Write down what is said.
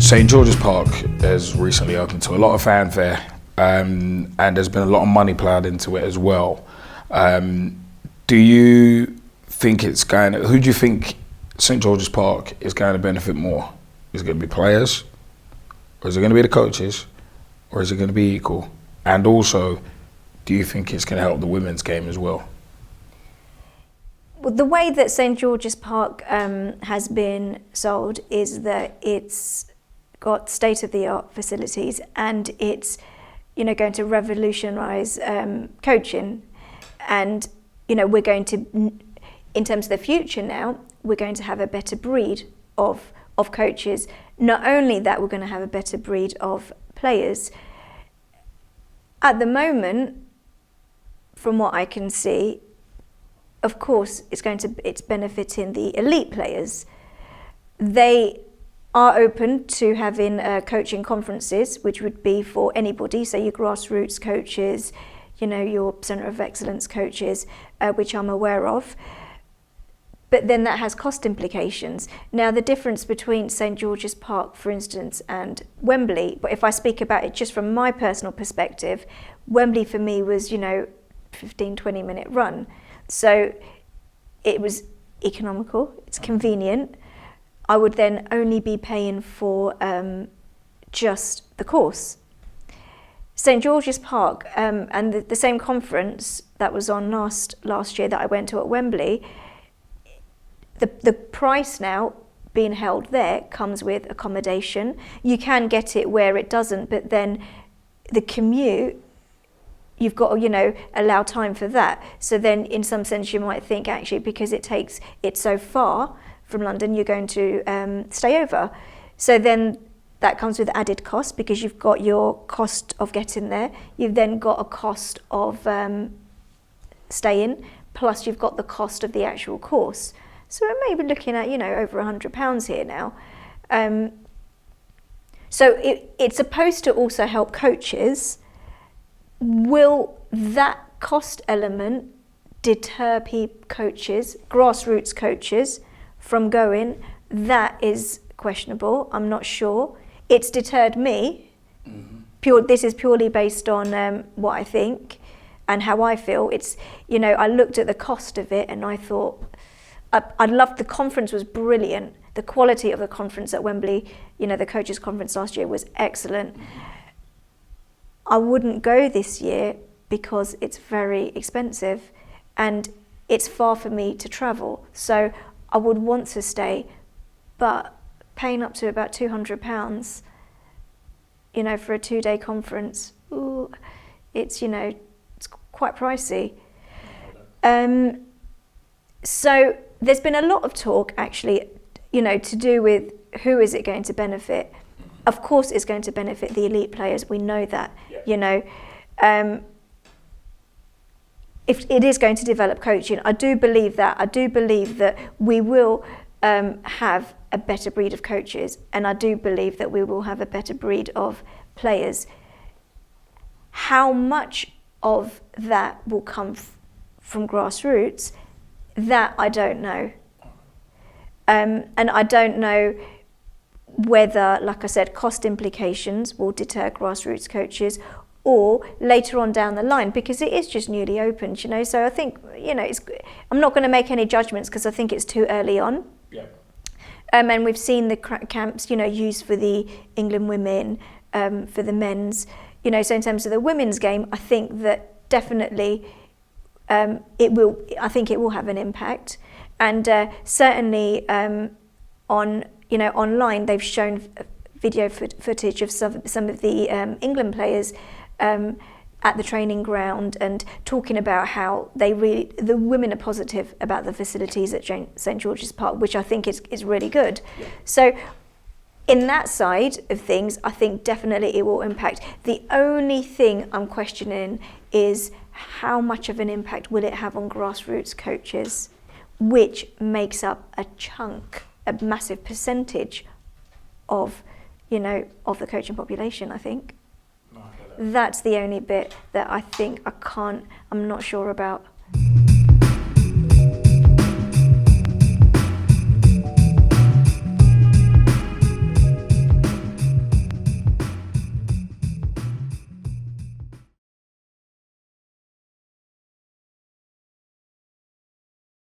St George's Park has recently opened to a lot of fanfare, and there's been a lot of money ploughed into it as well. Do you think it's going to, who do you think St George's Park is going to benefit more? Is it going to be players, or is it going to be the coaches, or is it going to be equal? And also, do you think it's going to help the women's game as well? Well, the way that St George's Park has been sold is that it's got state-of-the-art facilities and it's, you know, going to revolutionise coaching, and you know, we're going to, in terms of the future now, we're going to have a better breed of coaches. Not only that, we're going to have a better breed of players. At the moment, from what I can see, of course, it's benefiting the elite players. They are open to having coaching conferences, which would be for anybody, so your grassroots coaches, you know, your Centre of Excellence coaches, which I'm aware of. But then that has cost implications. Now, the difference between St George's Park, for instance, and Wembley, but if I speak about it just from my personal perspective, Wembley for me was, you know, 15-20 minute run. So it was economical, it's convenient. I would then only be paying for just the course. St George's Park and the same conference that was on last year that I went to at Wembley, the price now being held there comes with accommodation. You can get it where it doesn't, but then the commute, you've got to, you know, allow time for that. So then in some sense you might think, actually, because it's so far from London, you're going to stay over. So then that comes with added cost, because you've got your cost of getting there, you've then got a cost of staying, plus you've got the cost of the actual course. So we're maybe looking at, you know, over £100 here now. So it's supposed to also help coaches. Will that cost element deter coaches, grassroots coaches, from going? That is questionable. I'm not sure. It's deterred me. Mm-hmm. This is purely based on what I think and how I feel. It's, you know, I looked at the cost of it and I thought, I loved the conference, was brilliant. The quality of the conference at Wembley, you know, the coaches' conference last year was excellent. I wouldn't go this year because it's very expensive and it's far for me to travel. So I would want to stay, but paying up to about £200, you know, for a 2-day conference, ooh, it's, you know, it's quite pricey. So there's been a lot of talk, actually, you know, to do with who is it going to benefit. Of course it's going to benefit the elite players, we know that, yeah. You know. If it is going to develop coaching, I do believe that. I do believe that we will have a better breed of coaches, and I do believe that we will have a better breed of players. How much of that will come from grassroots, that I don't know. And I don't know whether, like I said, cost implications will deter grassroots coaches, or later on down the line, because it is just newly opened, you know. So I think, you know, I'm not going to make any judgments because I think it's too early on. Yeah. And we've seen the camps, you know, used for the England women, for the men's, you know. So in terms of the women's game, I think that definitely it will have an impact, and certainly on, you know, online they've shown video footage of some of the England players at the training ground, and talking about how the women are positive about the facilities at St George's Park, which I think is really good. Yeah. So in that side of things, I think definitely it will impact. The only thing I'm questioning is how much of an impact will it have on grassroots coaches, which makes up a massive percentage of, you know, of the coaching population, I think. That's the only bit that I think I'm not sure about.